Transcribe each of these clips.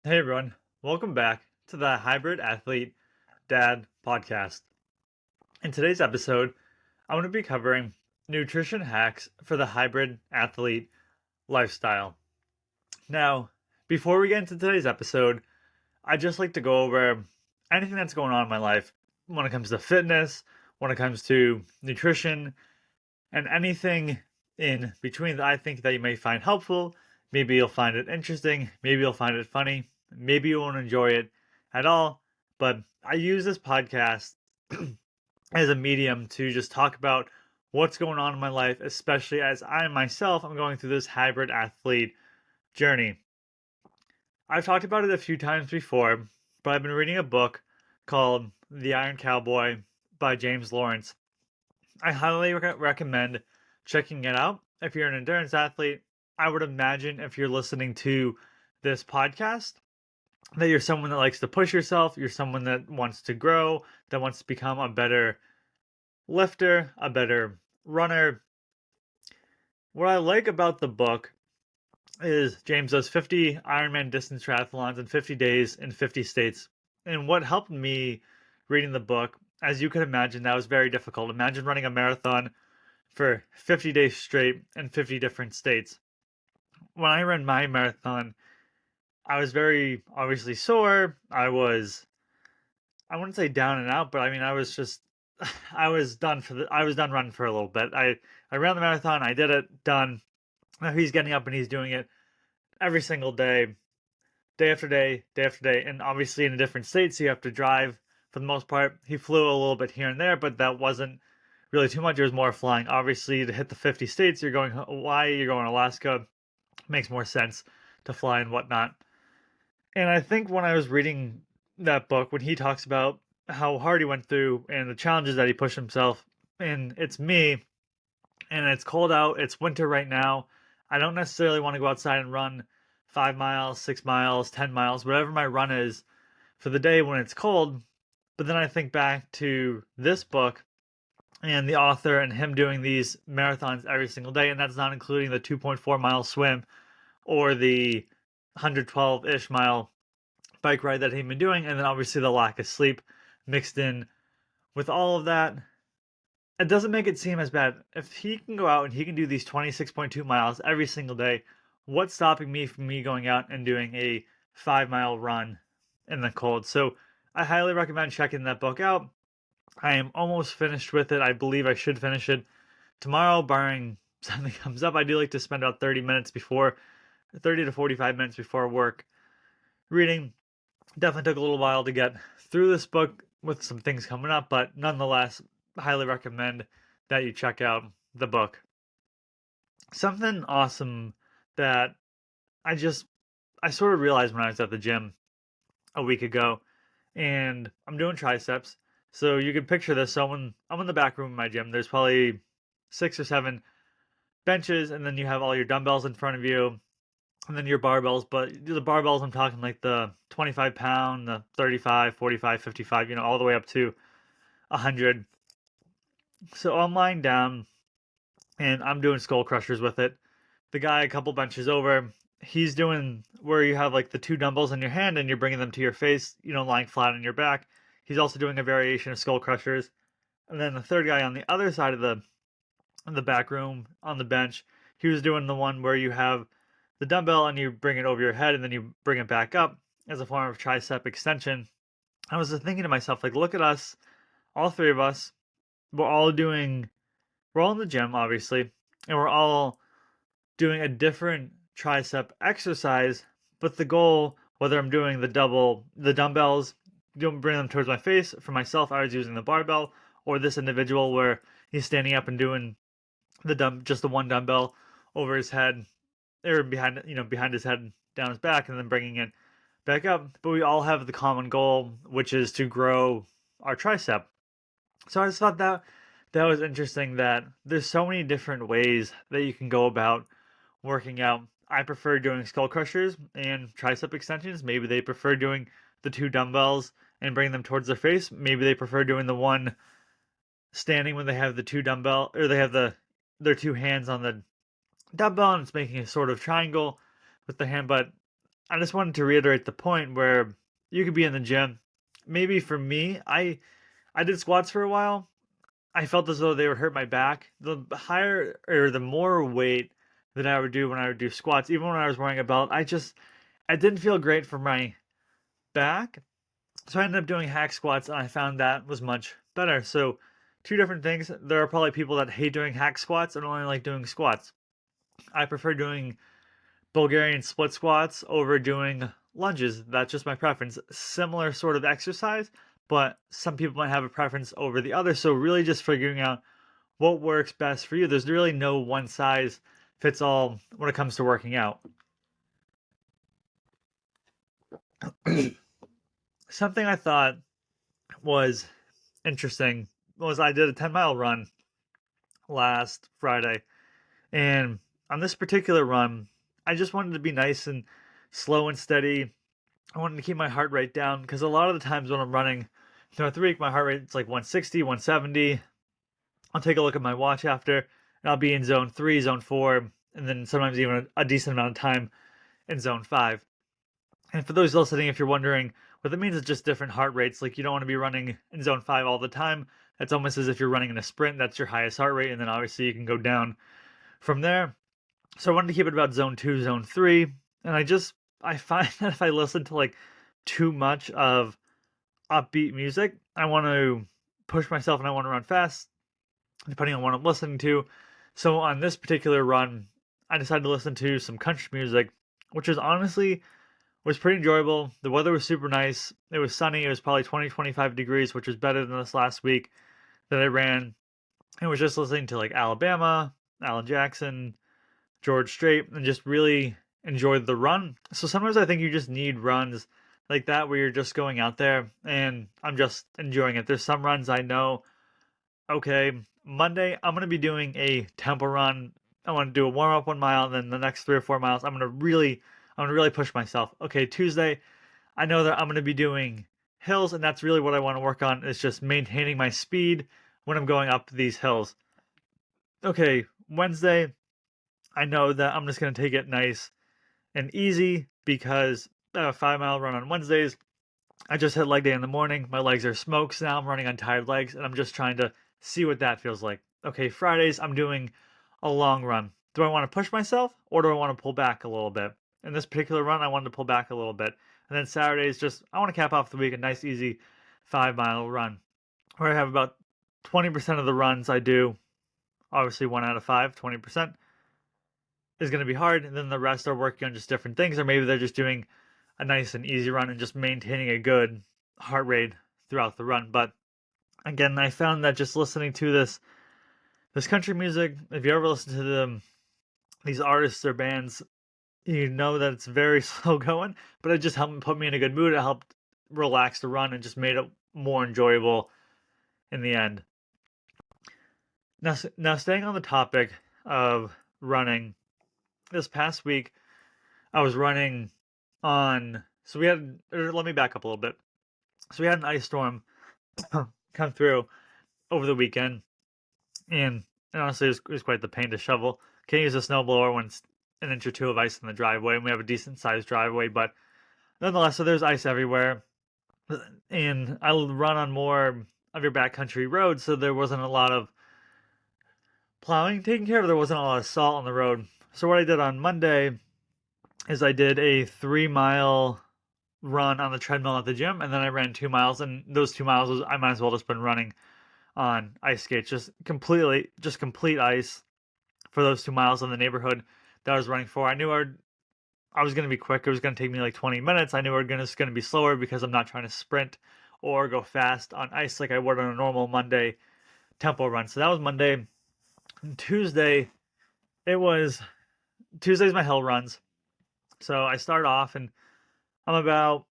Hey everyone, welcome back to the Hybrid Athlete Dad podcast. In today's episode, I'm going to be covering nutrition hacks for the hybrid athlete lifestyle. Now, before we get into today's episode, I'd just like to go over anything that's going on in my life when it comes to fitness, when it comes to nutrition, and anything in between that I think that you may find helpful. Maybe you'll find it interesting, maybe you'll find it funny, maybe you won't enjoy it at all. But I use this podcast as a medium to just talk about what's going on in my life, especially as I myself am going through this hybrid athlete journey. I've talked about it a few times before, but I've been reading a book called The Iron Cowboy by James Lawrence. I highly recommend checking it out. If you're an endurance athlete, I would imagine if you're listening to this podcast, that you're someone that likes to push yourself, you're someone that wants to grow, that wants to become a better lifter, a better runner. What I like about the book is James does 50 Ironman distance triathlons in 50 days in 50 states. And what helped me reading the book, as you can imagine, that was very difficult. Imagine running a marathon for 50 days straight in 50 different states. When I ran my marathon, I was very obviously sore. I wouldn't say down and out, but I mean, I was just, I was done running for a little bit. I ran the marathon, I did it, done. Now he's getting up and he's doing it every single day, day after day, day after day. And obviously in a different state, so you have to drive for the most part. He flew a little bit here and there, but that wasn't really too much. It was more flying. Obviously, to hit the 50 states, you're going Hawaii, you're going Alaska, makes more sense to fly and whatnot. And I think when I was reading that book, when he talks about how hard he went through and the challenges that he pushed himself, and it's me, and it's cold out, it's winter right now. I don't necessarily want to go outside and run 5 miles, 6 miles, 10 miles, whatever my run is for the day when it's cold. But then I think back to this book and the author and him doing these marathons every single day, and that's not including the 2.4 mile swim or the 112-ish mile bike ride that he'd been doing, and then obviously the lack of sleep mixed in with all of that. It doesn't make it seem as bad. If he can go out and he can do these 26.2 miles every single day, what's stopping me from going out and doing a 5 mile run in the cold? So I highly recommend checking that book out. I am almost finished with it. I believe I should finish it tomorrow, barring something comes up. I do like to spend about 30 to 45 minutes before work reading. Definitely took a little while to get through this book with some things coming up, but nonetheless, highly recommend that you check out the book. Something awesome that I just I sort of realized when I was at the gym a week ago, and I'm doing triceps. So you can picture this. So I'm in the back room of my gym. There's probably 6 or 7 benches, and then you have all your dumbbells in front of you, and then your barbells. But the barbells, I'm talking like the 25 pound, the 35, 45, 55, all the way up to 100. So I'm lying down and I'm doing skull crushers with it. The guy a couple benches over, he's doing where you have like the two dumbbells in your hand and you're bringing them to your face, lying flat on your back. He's also doing a variation of skull crushers. And then the third guy on the other side of the back room on the bench, he was doing the one where you have the dumbbell and you bring it over your head and then you bring it back up as a form of tricep extension. I was just thinking to myself, like, look at us, all three of us. We're all in the gym, obviously, and we're all doing a different tricep exercise, but the goal, whether I'm doing the dumbbells, don't bring them towards my face. For myself, I was using the barbell, or this individual where he's standing up and doing just the one dumbbell over his head, or behind his head, down his back, and then bringing it back up. But we all have the common goal, which is to grow our tricep. So I just thought that was interesting that there's so many different ways that you can go about working out. I prefer doing skull crushers and tricep extensions. Maybe they prefer doing the two dumbbells and bringing them towards their face. Maybe they prefer doing the one standing when they have the two dumbbell, or they have their two hands on the dumbbell and it's making a sort of triangle with the hand. But I just wanted to reiterate the point where you could be in the gym. Maybe for me, I did squats for a while. I felt as though they would hurt my back. The higher or the more weight that I would do when I would do squats, even when I was wearing a belt, I didn't feel great for my back. So I ended up doing hack squats and I found that was much better. So two different things. There are probably people that hate doing hack squats and only like doing squats. I prefer doing Bulgarian split squats over doing lunges. That's just my preference. Similar sort of exercise, but some people might have a preference over the other. So really just figuring out what works best for you. There's really no one size fits all when it comes to working out. Something I thought was interesting was I did a 10-mile run last Friday. And on this particular run, I just wanted to be nice and slow and steady. I wanted to keep my heart rate down because a lot of the times when I'm running throughout the week, my heart rate's like 160, 170. I'll take a look at my watch after, and I'll be in zone 3, zone 4, and then sometimes even a decent amount of time in zone 5. And for those listening, if you're wondering what that means, it's just different heart rates. Like you don't want to be running in zone 5 all the time. It's almost as if you're running in a sprint. That's your highest heart rate, and then obviously you can go down from there. So I wanted to keep it about zone 2, zone 3, and I find that if I listen to like too much of upbeat music, I want to push myself and I want to run fast, depending on what I'm listening to. So on this particular run, I decided to listen to some country music, which is honestly was pretty enjoyable. The weather was super nice. It was sunny. It was probably 20, 25 degrees, which was better than this last week that I ran. And was just listening to like Alabama, Alan Jackson, George Strait, and just really enjoyed the run. So sometimes I think you just need runs like that where you're just going out there and I'm just enjoying it. There's some runs I know, okay, Monday I'm going to be doing a tempo run. I want to do a warm up 1 mile, and then the next 3 or 4 miles I'm going to really push myself. Okay, Tuesday I know that I'm going to be doing hills, and that's really what I want to work on is just maintaining my speed when I'm going up these hills. Okay, Wednesday I know that I'm just going to take it nice and easy because I have a 5 mile run on Wednesdays. I just had leg day in the morning. My legs are smoked now. I'm running on tired legs and I'm just trying to see what that feels like. Okay, Fridays, I'm doing a long run. Do I want to push myself or do I want to pull back a little bit? In this particular run, I wanted to pull back a little bit. And then Saturdays, just I want to cap off the week a nice, easy 5 mile run where I have about 20% of the runs I do, obviously 1 out of 5, 20% is going to be hard. And then the rest are working on just different things, or maybe they're just doing a nice and easy run and just maintaining a good heart rate throughout the run. But again, I found that just listening to this country music, if you ever listen to these artists or bands, you know that it's very slow going, but it just helped put me in a good mood. It helped relax the run and just made it more enjoyable in the end. Now staying on the topic of running, this past week I was running on. So we had. Or let me back up a little bit. So we had an ice storm come through over the weekend, and honestly, it was quite the pain to shovel. Can't use a snowblower when it's an inch or two of ice in the driveway, and we have a decent sized driveway, but nonetheless, so there's ice everywhere. And I run on more of your backcountry roads, so there wasn't a lot of plowing taken care of. There wasn't a lot of salt on the road. So what I did on Monday is I did a 3 mile run on the treadmill at the gym, and then I ran 2 miles. And those 2 miles was I might as well just been running on ice skates, just complete ice for those 2 miles in the neighborhood that I was running for. I knew I was going to be quick. It was going to take me like 20 minutes. I knew it was going to be slower because I'm not trying to sprint or go fast on ice like I would on a normal Monday tempo run. So that was Monday. And Tuesday's my hill runs. So I start off and I'm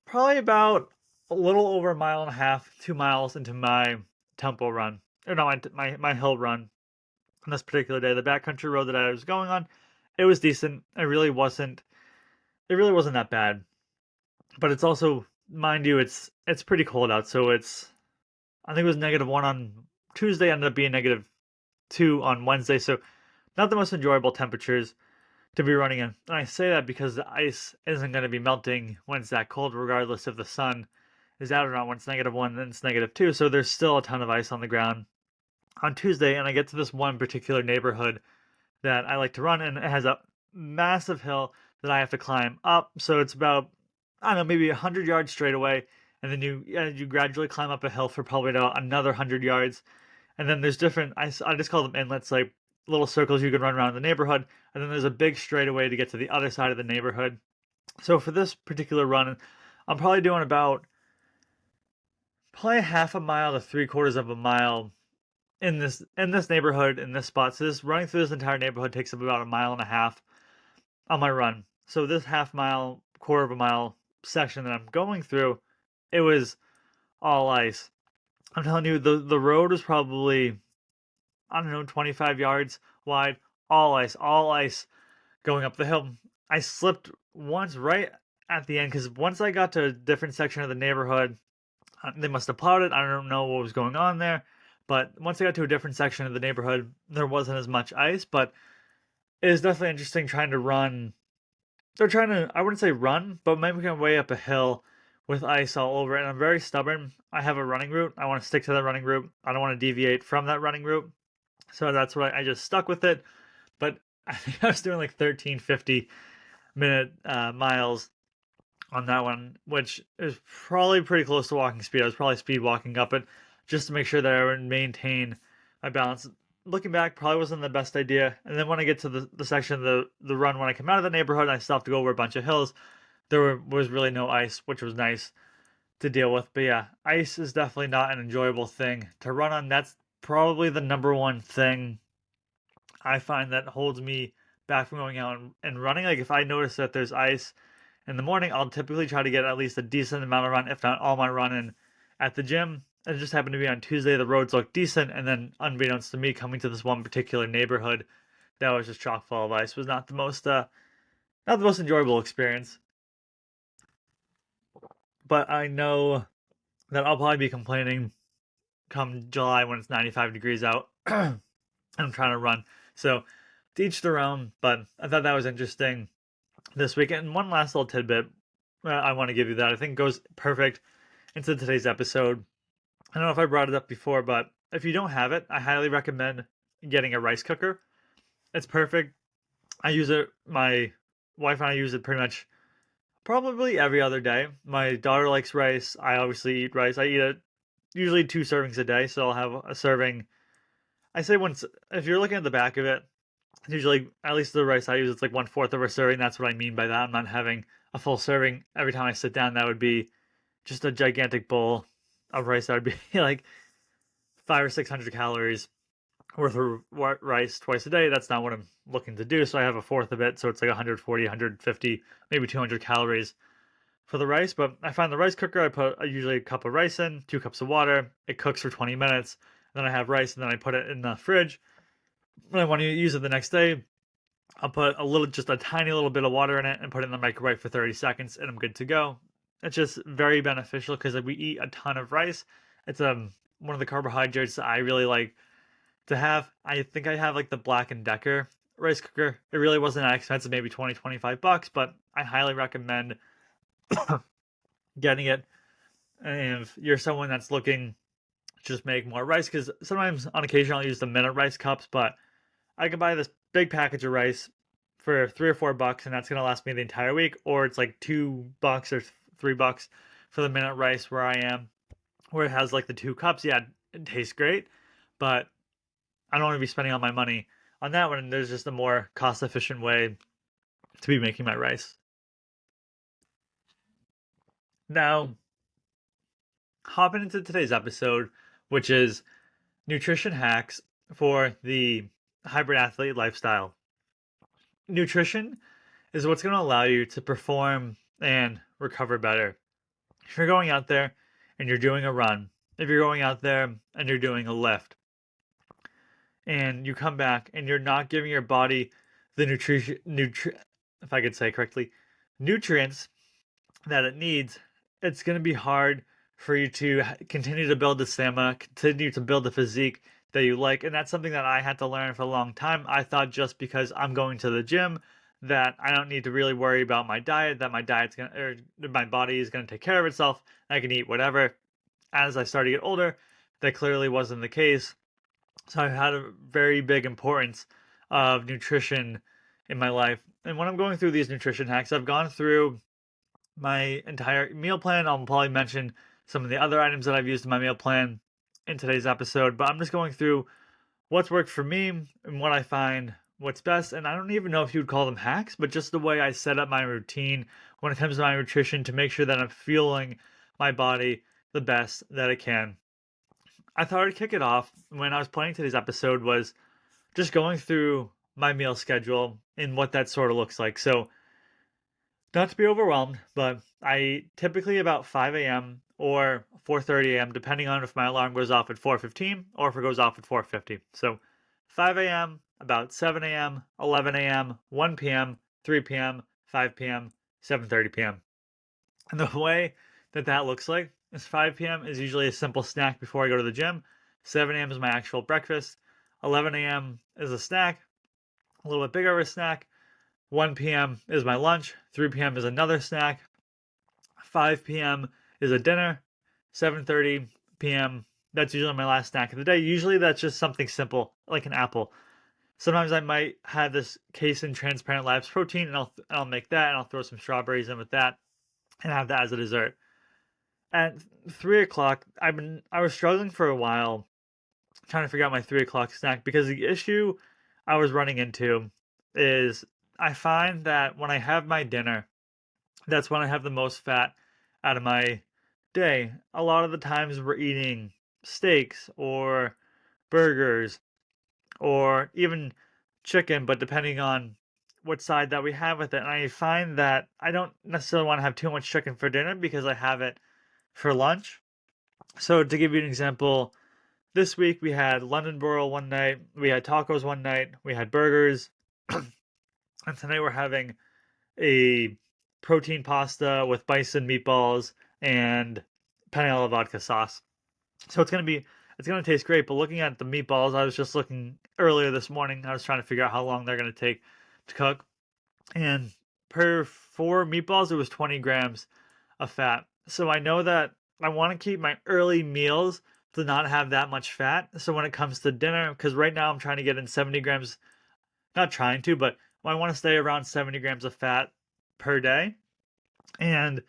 probably about a little over a mile and a half, 2 miles into my tempo run, or no, my hill run on this particular day. The backcountry road that I was going on, it was decent. It really wasn't that bad. But it's also, mind you, it's pretty cold out. So I think it was -1 on Tuesday, ended up being -2 on Wednesday. So not the most enjoyable temperatures. to be running in. And I say that because the ice isn't going to be melting when it's that cold, regardless if the sun is out or not. When it's -1, then it's -2. So there's still a ton of ice on the ground on Tuesday. And I get to this one particular neighborhood that I like to run, and it has a massive hill that I have to climb up. So it's about, I don't know, maybe 100 yards straight away. And then you gradually climb up a hill for probably about another 100 yards. And then there's different, I just call them inlets, like little circles you can run around the neighborhood. And then there's a big straightaway to get to the other side of the neighborhood. So for this particular run, I'm probably doing about probably half a mile to 3/4 of a mile in this neighborhood, in this spot. So this running through this entire neighborhood takes up about a mile and a half on my run. So this half mile, quarter of a mile section that I'm going through, it was all ice. I'm telling you, the road was probably, I don't know, 25 yards wide, all ice going up the hill. I slipped once right at the end because once I got to a different section of the neighborhood, they must have plowed it. I don't know what was going on there. But once I got to a different section of the neighborhood, there wasn't as much ice. But it is definitely interesting trying to run. They're trying to, I wouldn't say run, but making my way up a hill with ice all over it. And I'm very stubborn. I have a running route. I want to stick to that running route. I don't want to deviate from that running route. So that's why I just stuck with it. But I think I was doing like 13:50 minute miles on that one, which is probably pretty close to walking speed. I was probably speed walking up it just to make sure that I would maintain my balance. Looking back, probably wasn't the best idea. And then when I get to the section of the run, when I come out of the neighborhood and I stopped to go over a bunch of hills, was really no ice, which was nice to deal with. But yeah, ice is definitely not an enjoyable thing to run on. That's probably the number one thing I find that holds me back from going out and running. Like if I notice that there's ice in the morning, I'll typically try to get at least a decent amount of run, if not all my run in at the gym. It just happened to be on Tuesday, the roads looked decent, and then unbeknownst to me, coming to this one particular neighborhood that was just chock full of ice was not the most enjoyable experience. But I know that I'll probably be complaining come July when it's 95 degrees out and I'm trying to run. So to each their own, but I thought that was interesting this weekend. And one last little tidbit I want to give you that I think goes perfect into today's episode. I don't know if I brought it up before, but if you don't have it, I highly recommend getting a rice cooker. It's perfect. I use it, my wife and I use it pretty much probably every other day. My daughter likes rice. I obviously eat rice. I eat it usually 2 servings a day, so I'll have a serving. I say once, if you're looking at the back of it, usually, at least the rice I use, it's like 1/4 of a serving. That's what I mean by that. I'm not having a full serving every time I sit down. That would be just a gigantic bowl of rice. That would be like 500 or 600 calories worth of rice twice a day. That's not what I'm looking to do. So I have a fourth of it. So it's like 140, 150, maybe 200 calories for the rice. But I find the rice cooker, I put usually a cup of rice in, 2 cups of water. It cooks for 20 minutes. Then I have rice, and then I put it in the fridge. When I want to use it the next day, I'll put just a tiny little bit of water in it and put it in the microwave for 30 seconds, and I'm good to go. It's just very beneficial because we eat a ton of rice. It's one of the carbohydrates that I really like to have. I think I have like the Black and Decker rice cooker. It really wasn't that expensive, maybe 20, 25 bucks, but I highly recommend getting it. And if you're someone that's looking to just make more rice, because sometimes on occasion I'll use the minute rice cups, but I can buy this big package of rice for $3 or $4, and that's gonna last me the entire week. Or it's like $2 or $3 for the minute rice where I am, where it has like the 2 cups. Yeah, it tastes great, but I don't want to be spending all my money on that one. And there's just a more cost efficient way to be making my rice. Now, hopping into today's episode, which is nutrition hacks for the hybrid athlete lifestyle. Nutrition is what's going to allow you to perform and recover better. If you're going out there and you're doing a run, if you're going out there and you're doing a lift, and you come back and you're not giving your body the if I could say correctly, nutrients that it needs, it's going to be hard for you to continue to build the stamina, continue to build the physique that you like. And that's something that I had to learn for a long time. I thought just because I'm going to the gym that I don't need to really worry about my diet, that my body is gonna take care of itself. I can eat whatever. As I started to get older, that clearly wasn't the case. So I had a very big importance of nutrition in my life. And when I'm going through these nutrition hacks, I've gone through my entire meal plan. I'll probably mention some of the other items that I've used in my meal plan in today's episode, but I'm just going through what's worked for me and what I find what's best. And I don't even know if you would call them hacks, but just the way I set up my routine when it comes to my nutrition to make sure that I'm fueling my body the best that it can. I thought I'd kick it off when I was planning today's episode was just going through my meal schedule and what that sort of looks like. So, not to be overwhelmed, but I eat typically about 5 a.m. or 4:30 a.m. depending on if my alarm goes off at 4:15 or if it goes off at 4:50. So, 5 a.m., about 7 a.m., 11 a.m., 1 p.m., 3 p.m., 5 p.m., 7:30 p.m. And the way that that looks like is 5 p.m. is usually a simple snack before I go to the gym. 7 a.m. is my actual breakfast. 11 a.m. is a snack, a little bit bigger of a snack. 1 p.m. is my lunch. 3 p.m. is another snack. 5 p.m. is a dinner. 7:30 p.m. That's usually my last snack of the day. Usually that's just something simple like an apple. Sometimes I might have this casein transparent labs protein and I'll make that and I'll throw some strawberries in with that and have that as a dessert. At 3 o'clock, I was struggling for a while trying to figure out my 3 o'clock snack because the issue I was running into is I find that when I have my dinner, that's when I have the most fat out of my day. A lot of the times we're eating steaks or burgers or even chicken, but depending on what side that we have with it. And I find that I don't necessarily want to have too much chicken for dinner because I have it for lunch. So to give you an example, this week we had London broil one night, we had tacos one night, we had burgers, and tonight we're having a protein pasta with bison meatballs and penne alla vodka sauce. So it's gonna taste great. But looking at the meatballs, I was just looking earlier this morning. I was trying to figure out how long they're gonna take to cook, and per 4 meatballs, it was 20 grams of fat. So I know that I want to keep my early meals to not have that much fat. So when it comes to dinner, because right now I'm trying to get in 70 grams, not trying to, but I want to stay around 70 grams of fat per day. And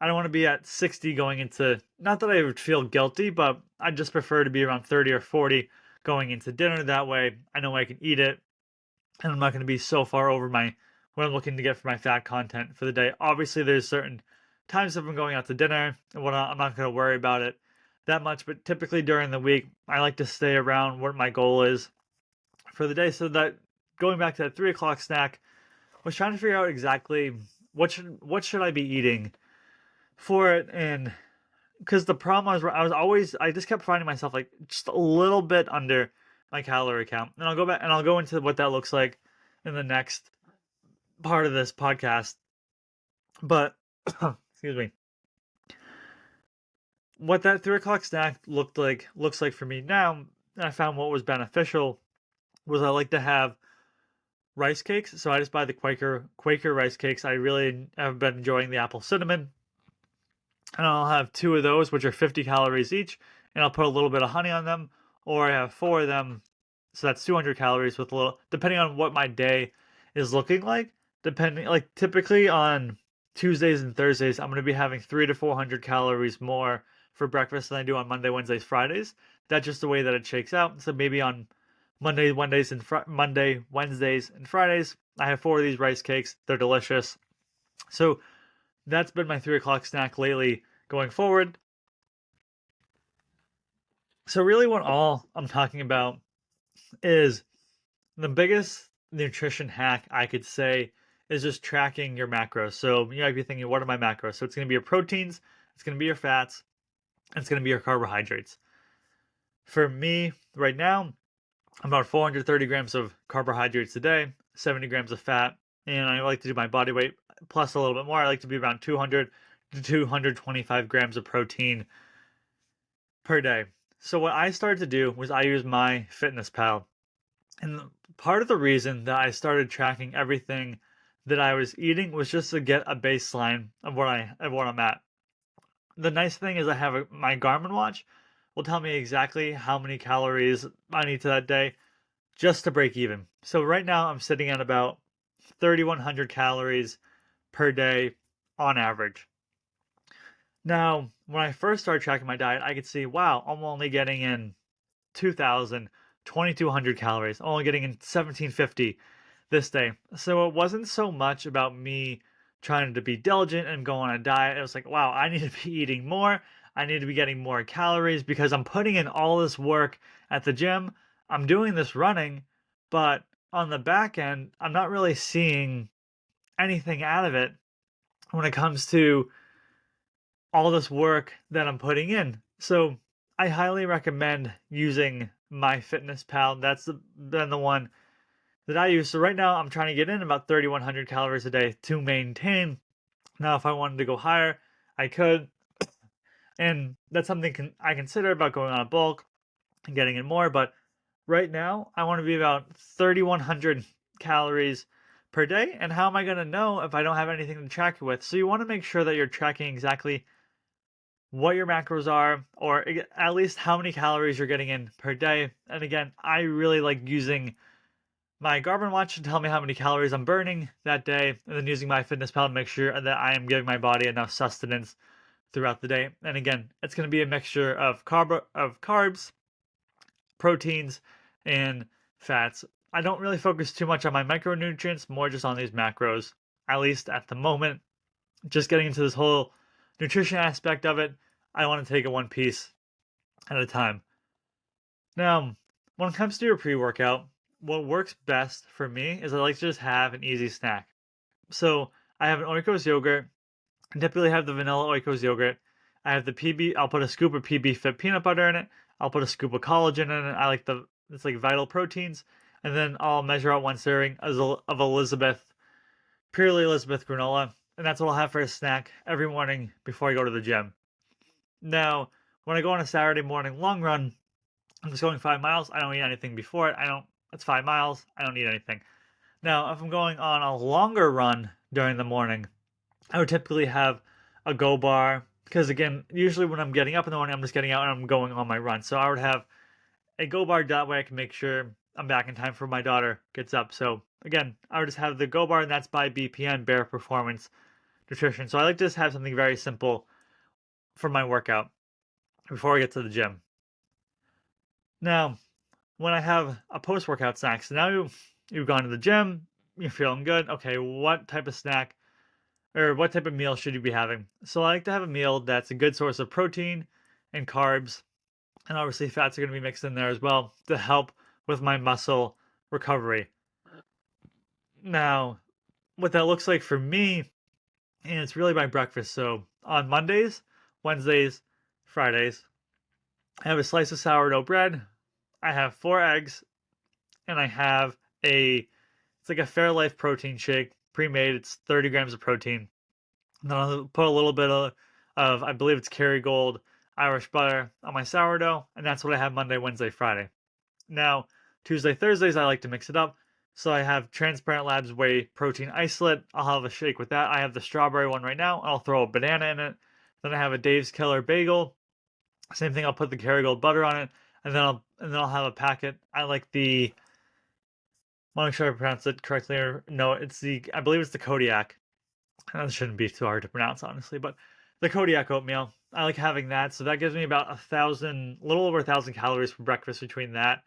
I don't want to be at 60 going into, not that I would feel guilty, but I just prefer to be around 30 or 40 going into dinner. That way I know I can eat it and I'm not going to be so far over my what I'm looking to get for my fat content for the day. Obviously, there's certain times if I'm going out to dinner and whatnot, I'm not going to worry about it that much. But typically during the week, I like to stay around what my goal is for the day. So that going back to that 3 o'clock snack, I was trying to figure out exactly what should I be eating for it, and because the problem I just kept finding myself like just a little bit under my calorie count, and I'll go into what that looks like in the next part of this podcast. But excuse me, what that 3 o'clock snack looks like for me now, and I found what was beneficial was I like to have rice cakes. So I just buy the Quaker rice cakes. I really have been enjoying the apple cinnamon, and I'll have 2 of those, which are 50 calories each, and I'll put a little bit of honey on them, or I have 4 of them, so that's 200 calories with a little, depending on what my day is looking like. Depending, like typically on Tuesdays and Thursdays, I'm going to be having 300 to 400 calories more for breakfast than I do on Monday, Wednesdays, Fridays. That's just the way that it shakes out. So maybe on Monday, Wednesdays, and Fridays, I have 4 of these rice cakes. They're delicious. So that's been my 3 o'clock snack lately going forward. So really what all I'm talking about is the biggest nutrition hack I could say is just tracking your macros. So you might be thinking, what are my macros? So it's going to be your proteins, it's going to be your fats, and it's going to be your carbohydrates. For me right now, I'm about 430 grams of carbohydrates a day, 70 grams of fat, and I like to do my body weight plus a little bit more. I like to be around 200 to 225 grams of protein per day. So what I started to do was I use my Fitness Pal. And part of the reason that I started tracking everything that I was eating was just to get a baseline of what I'm at. The nice thing is I have my Garmin watch will tell me exactly how many calories I need to that day just to break even. So right now I'm sitting at about 3,100 calories per day on average. Now, when I first started tracking my diet, I could see, wow, I'm only getting in 2,000, 2,200 calories. I'm only getting in 1,750 this day. So it wasn't so much about me trying to be diligent and go on a diet. It was like, wow, I need to be eating more. I need to be getting more calories because I'm putting in all this work at the gym. I'm doing this running, but on the back end, I'm not really seeing anything out of it when it comes to all this work that I'm putting in. So I highly recommend using MyFitnessPal. Been the one that I use. So right now I'm trying to get in about 3,100 calories a day to maintain. Now, if I wanted to go higher, I could, and that's something I consider about going on a bulk and getting in more. But right now, I want to be about 3,100 calories per day. And how am I going to know if I don't have anything to track it with? So you want to make sure that you're tracking exactly what your macros are, or at least how many calories you're getting in per day. And again, I really like using my Garmin watch to tell me how many calories I'm burning that day, and then using MyFitnessPal to make sure that I am giving my body enough sustenance throughout the day. And again, it's going to be a mixture of carbs, proteins, and fats. I don't really focus too much on my micronutrients, more just on these macros, at least at the moment. Just getting into this whole nutrition aspect of it, I want to take it one piece at a time. Now, when it comes to your pre-workout, what works best for me is I like to just have an easy snack. So I have an Oikos yogurt. I typically have the vanilla Oikos yogurt. I have the PB. I'll put a scoop of PB Fit peanut butter in it. I'll put a scoop of collagen in it. I like it's like vital proteins, and then I'll measure out one serving of purely Elizabeth granola, and that's what I'll have for a snack every morning before I go to the gym. Now, when I go on a Saturday morning long run, I'm just going 5 miles. I don't eat anything before it. It's 5 miles. I don't eat anything. Now, if I'm going on a longer run during the morning, I would typically have a Go bar because, again, usually when I'm getting up in the morning, I'm just getting out and I'm going on my run. So I would have a Go bar that way I can make sure I'm back in time for my daughter gets up. So again, I would just have the Go bar, and that's by BPN, Bare Performance Nutrition. So I like to just have something very simple for my workout before I get to the gym. Now, when I have a post-workout snack, so now you've gone to the gym, you're feeling good. Okay, what type of snack or what type of meal should you be having? So I like to have a meal that's a good source of protein and carbs, and obviously fats are going to be mixed in there as well to help with my muscle recovery. Now, what that looks like for me, and it's really my breakfast. So on Mondays, Wednesdays, Fridays, I have a slice of sourdough bread. I have 4 eggs, and I have it's like a Fairlife protein shake, pre-made. It's 30 grams of protein. And then I'll put a little bit of I believe it's Kerrygold Irish butter on my sourdough, and that's what I have Monday, Wednesday, Friday. Now, Tuesday, Thursdays, I like to mix it up. So I have Transparent Labs Whey Protein Isolate. I'll have a shake with that. I have the strawberry one right now. I'll throw a banana in it. Then I have a Dave's Killer Bagel. Same thing. I'll put the Kerrygold butter on it, and then I'll have a packet. I like the. I want to make sure I pronounce it correctly. Or no, I believe it's the Kodiak. That shouldn't be too hard to pronounce, honestly, but the Kodiak oatmeal. I like having that. So that gives me about a little over 1,000 calories for breakfast between that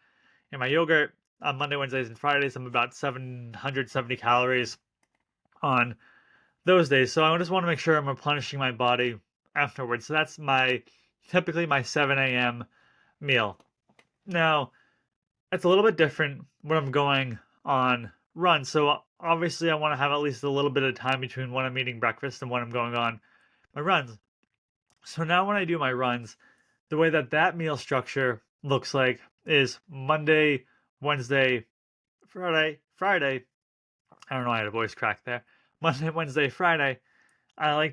and my yogurt. On Monday, Wednesdays, and Fridays, I'm about 770 calories on those days. So I just want to make sure I'm replenishing my body afterwards. So that's typically my 7 a.m. meal. Now, it's a little bit different when I'm going on runs. So obviously I want to have at least a little bit of time between when I'm eating breakfast and when I'm going on my runs. So now when I do my runs, the way that meal structure looks like is Monday, Wednesday, Friday. I don't know, I had a voice crack there. Monday, Wednesday, Friday. I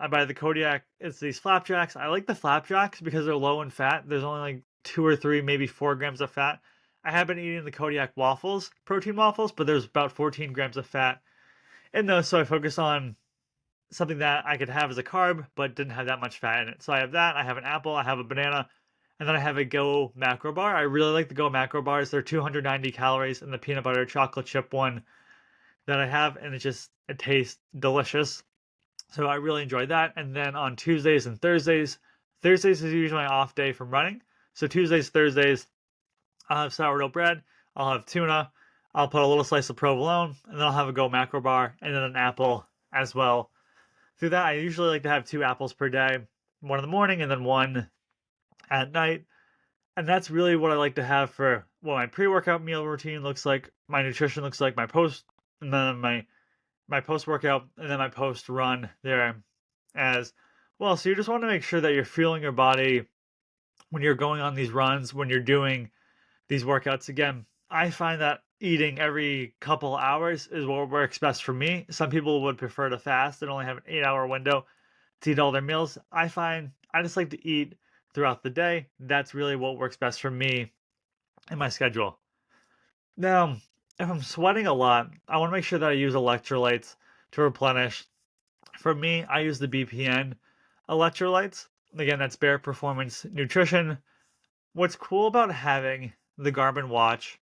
buy the Kodiak. It's these flapjacks. I like the flapjacks because they're low in fat. There's only like 2 or 3, maybe 4 grams of fat. I have been eating the Kodiak waffles, protein waffles, but there's about 14 grams of fat in those, so I focus on something that I could have as a carb, but didn't have that much fat in it. So I have that, I have an apple, I have a banana, and then I have a Go macro bar. I really like the Go macro bars. They're 290 calories, and the peanut butter chocolate chip one that I have, and it tastes delicious. So I really enjoy that. And then on Tuesdays and Thursdays, Thursdays is usually my off day from running. So Tuesdays, Thursdays, I'll have sourdough bread, I'll have tuna, I'll put a little slice of provolone, and then I'll have a Go macro bar, and then an apple as well. Through that, I usually like to have 2 apples per day, one in the morning and then one at night. And that's really what I like to have for what my pre-workout meal routine looks like, my nutrition looks like, my post, and then my post-workout, and then my post-run there as well. So you just want to make sure that you're fueling your body when you're going on these runs, when you're doing these workouts. Again, I find that eating every couple hours is what works best for me. Some people would prefer to fast and only have an 8-hour window to eat all their meals. I find I just like to eat throughout the day. That's really what works best for me in my schedule. Now, if I'm sweating a lot, I want to make sure that I use electrolytes to replenish. For me, I use the BPN electrolytes. Again, that's Bare Performance Nutrition. What's cool about having the Garmin watch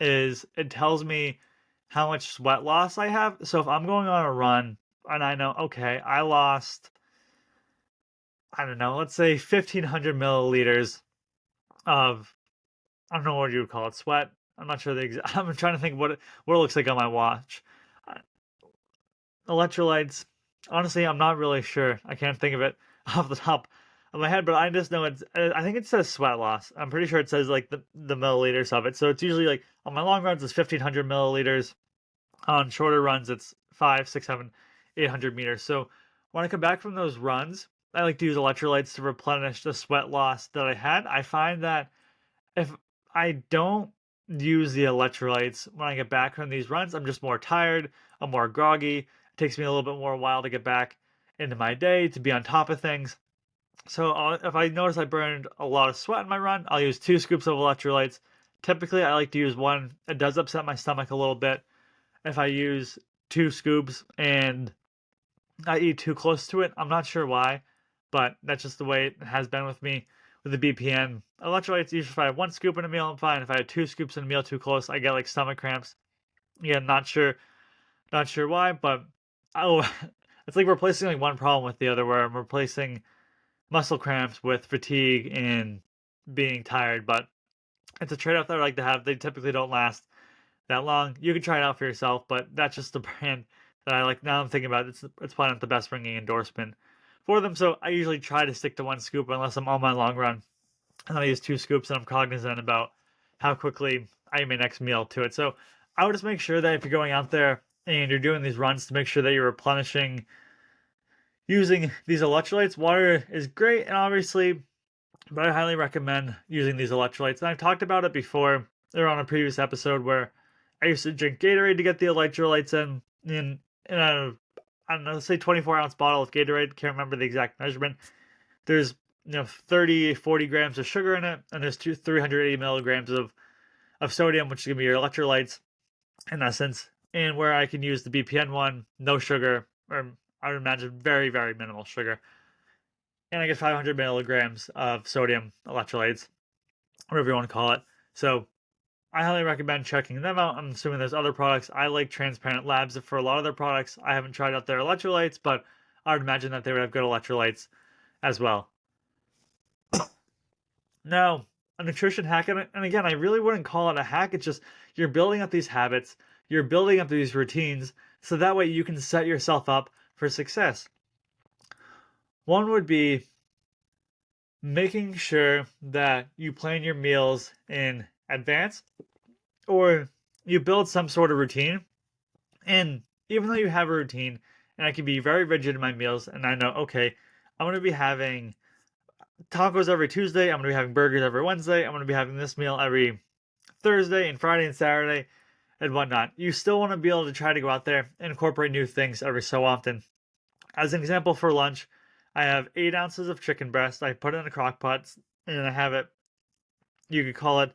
is it tells me how much sweat loss I have. So if I'm going on a run and I know, okay, I lost, I don't know, let's say 1500 milliliters of, I don't know what you would call it, sweat. I'm not sure the exact, I'm trying to think what it looks like on my watch. Uh, Electrolytes, honestly, I'm not really sure. I can't think of it off the top of my head, but I just know I think it says sweat loss. I'm pretty sure it says like the milliliters of it. So it's usually like on my long runs, it's 1500 milliliters. On shorter runs, it's 5, 6, 7, 800 meters. So when I come back from those runs, I like to use electrolytes to replenish the sweat loss that I had. I find that if I don't use the electrolytes when I get back from these runs, I'm just more tired, I'm more groggy. It takes me a little bit more while to get back into my day, to be on top of things. So if I notice I burned a lot of sweat in my run, I'll use 2 scoops of electrolytes. Typically, I like to use one. It does upset my stomach a little bit if I use 2 scoops and I eat too close to it. I'm not sure why, but that's just the way it has been with me with the BPN. Electrolytes, usually if I have 1 scoop in a meal, I'm fine. If I had 2 scoops in a meal too close, I get like stomach cramps. Yeah, not sure why, but oh, it's like replacing like one problem with the other, where I'm replacing muscle cramps with fatigue and being tired. But it's a trade-off that I like to have. They typically don't last that long. You can try it out for yourself, but that's just the brand that I like. Now I'm thinking about it, it's probably not the best ringing endorsement for them. So I usually try to stick to 1 scoop unless I'm on my long run, and then I use 2 scoops, and I'm cognizant about how quickly I eat my next meal to it. So I would just make sure that if you're going out there and you're doing these runs, to make sure that you're replenishing using these electrolytes. Water is great, and obviously, but I highly recommend using these electrolytes. And I've talked about it before or on a previous episode where I used to drink Gatorade to get the electrolytes in a, I don't know, say 24-ounce bottle of Gatorade. Can't remember the exact measurement. There's 30, 40 grams of sugar in it, and there's 380 milligrams of sodium, which is going to be your electrolytes in essence. And where I can use the BPN one, no sugar, or I would imagine very, very minimal sugar. And I get 500 milligrams of sodium electrolytes, whatever you want to call it. So I highly recommend checking them out. I'm assuming there's other products. I like Transparent Labs for a lot of their products. I haven't tried out their electrolytes, but I would imagine that they would have good electrolytes as well. Now, a nutrition hack, and again, I really wouldn't call it a hack. It's just you're building up these habits, you're building up these routines, so that way you can set yourself up for success. One would be making sure that you plan your meals in advance, or you build some sort of routine. And even though you have a routine, and I can be very rigid in my meals, and I know, okay, I'm going to be having tacos every Tuesday, I'm going to be having burgers every Wednesday, I'm going to be having this meal every Thursday and Friday and Saturday and whatnot. You still want to be able to try to go out there and incorporate new things every so often. As an example, for lunch, I have 8 ounces of chicken breast. I put it in a crock pot, and I have it, you could call it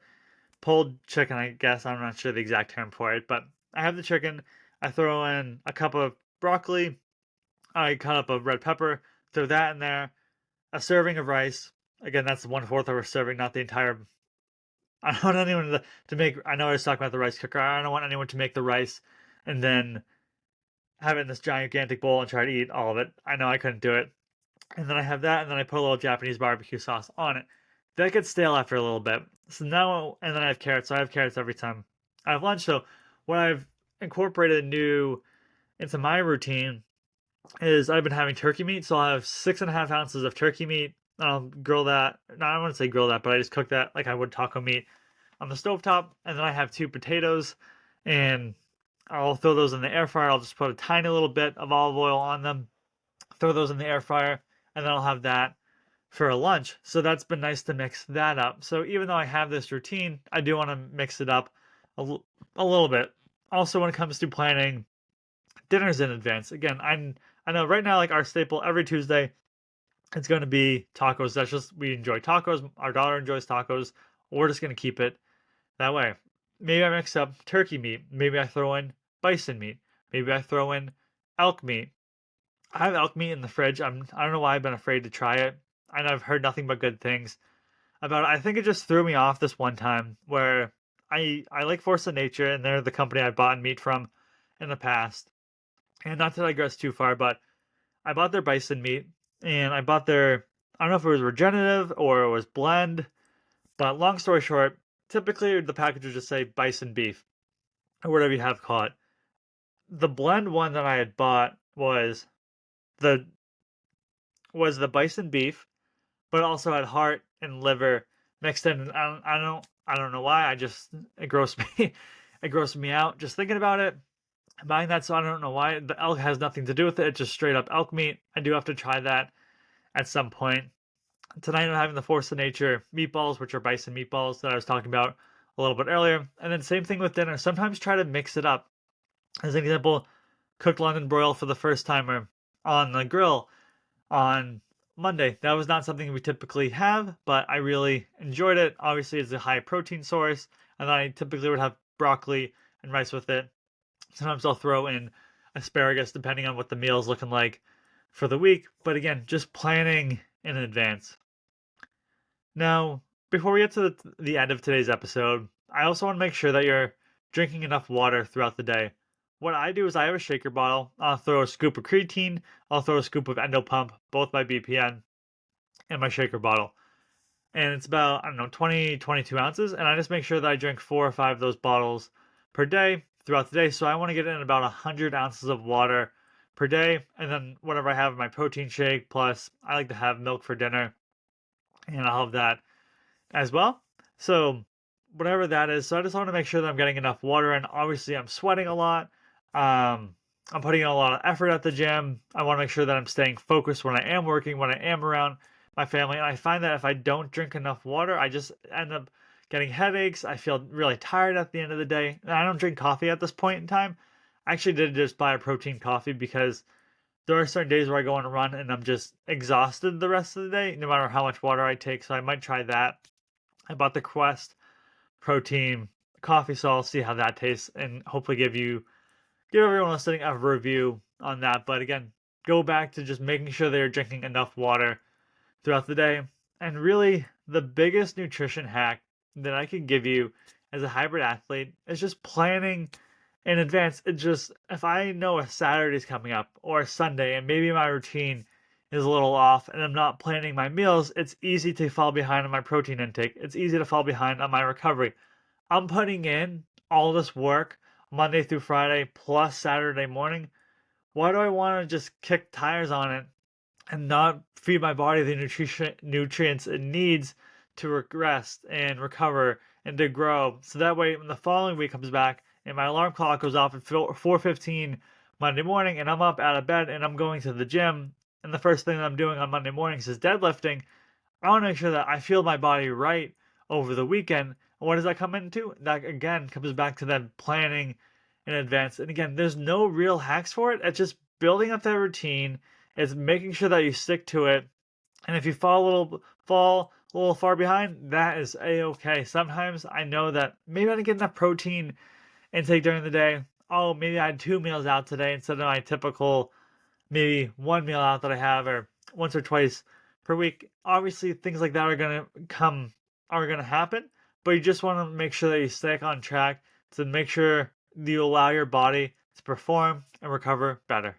pulled chicken, I guess. I'm not sure the exact term for it, but I have the chicken. I throw in a cup of broccoli. I cut up a red pepper, throw that in there, a serving of rice. Again, that's 1/4 of a serving, not the entire. I don't want anyone to make. I know I was talking about the rice cooker. I don't want anyone to make the rice and then have it in this gigantic bowl and try to eat all of it. I know I couldn't do it. And then I have that, and then I put a little Japanese barbecue sauce on it. That gets stale after a little bit. So now, and then I have carrots. So I have carrots every time I have lunch. So what I've incorporated new into my routine is I've been having turkey meat. So I have 6.5 ounces of turkey meat. I'll grill that. No, I don't want to say grill that, but I just cook that like I would taco meat on the stovetop. And then I have 2 potatoes, and I'll throw those in the air fryer. I'll just put a tiny little bit of olive oil on them, throw those in the air fryer, and then I'll have that for a lunch. So that's been nice to mix that up. So even though I have this routine, I do want to mix it up a little bit. Also, when it comes to planning dinners in advance, again, I know right now, like our staple every Tuesday, it's going to be tacos. That's just, we enjoy tacos. Our daughter enjoys tacos. We're just going to keep it that way. Maybe I mix up turkey meat. Maybe I throw in bison meat. Maybe I throw in elk meat. I have elk meat in the fridge. I don't know why I've been afraid to try it. I know I've heard nothing but good things about it. I think it just threw me off this one time where I like Force of Nature, and they're the company I bought meat from in the past. And not to digress too far, but I bought their bison meat, and I bought their, I don't know if it was regenerative or it was blend, but long story short, typically the package would just say bison beef or whatever you have called it. The blend one that I had bought the the bison beef, but it also had heart and liver mixed in. I don't know why. It grossed me it grossed me out just thinking about it. Buying that, so I don't know why. The elk has nothing to do with it. It's just straight up elk meat. I do have to try that at some point. Tonight I'm having the Force of Nature meatballs, which are bison meatballs that I was talking about a little bit earlier. And then same thing with dinner. Sometimes try to mix it up. As an example, cooked London broil for the first timer on the grill on Monday. That was not something we typically have, but I really enjoyed it. Obviously, it's a high protein source, and I typically would have broccoli and rice with it. Sometimes I'll throw in asparagus depending on what the meal is looking like for the week. But again, just planning in advance. Now, before we get to the end of today's episode, I also want to make sure that you're drinking enough water throughout the day. What I do is I have a shaker bottle. I'll throw a scoop of creatine. I'll throw a scoop of Endo Pump, both by BPN, in my shaker bottle. And it's about, I don't know, 20, 22 ounces. And I just make sure that I drink 4 or 5 of those bottles per day throughout the day. So I want to get in about 100 ounces of water per day. And then whatever I have in my protein shake, plus I like to have milk for dinner. And I'll have that as well. So whatever that is. So I just want to make sure that I'm getting enough water in. Obviously, I'm sweating a lot. I'm putting in a lot of effort at the gym. I want to make sure that I'm staying focused when I am working, when I am around my family. And I find that if I don't drink enough water, I just end up getting headaches. I feel really tired at the end of the day. And I don't drink coffee at this point in time. I actually did just buy a protein coffee because there are certain days where I go on a run and I'm just exhausted the rest of the day, no matter how much water I take. So I might try that. I bought the Quest protein coffee, so I'll see how that tastes and hopefully give everyone listening a review on that. But again, go back to just making sure they're drinking enough water throughout the day. And really, the biggest nutrition hack that I can give you as a hybrid athlete is just planning in advance. It just, if I know a Saturday's coming up or a Sunday and maybe my routine is a little off and I'm not planning my meals, it's easy to fall behind on my protein intake. It's easy to fall behind on my recovery. I'm putting in all this work Monday through Friday plus Saturday morning. Why do I want to just kick tires on it and not feed my body the nutrients it needs to rest and recover and to grow? So that way, when the following week comes back and my alarm clock goes off at 4:15 Monday morning, and I'm up out of bed and I'm going to the gym, and the first thing that I'm doing on Monday mornings is deadlifting, I want to make sure that I feel my body right over the weekend. And what does that come into? That again comes back to them planning in advance. And again, there's no real hacks for it. It's just building up that routine. It's making sure that you stick to it. And if you fall a little far behind, that is a-okay. Sometimes I know that maybe I didn't get enough protein intake during the day. oh, maybe I had 2 meals out today instead of my typical maybe 1 meal out that I have, or once or twice per week. Obviously, things like that are gonna happen, but you just want to make sure that you stay on track to make sure you allow your body to perform and recover better.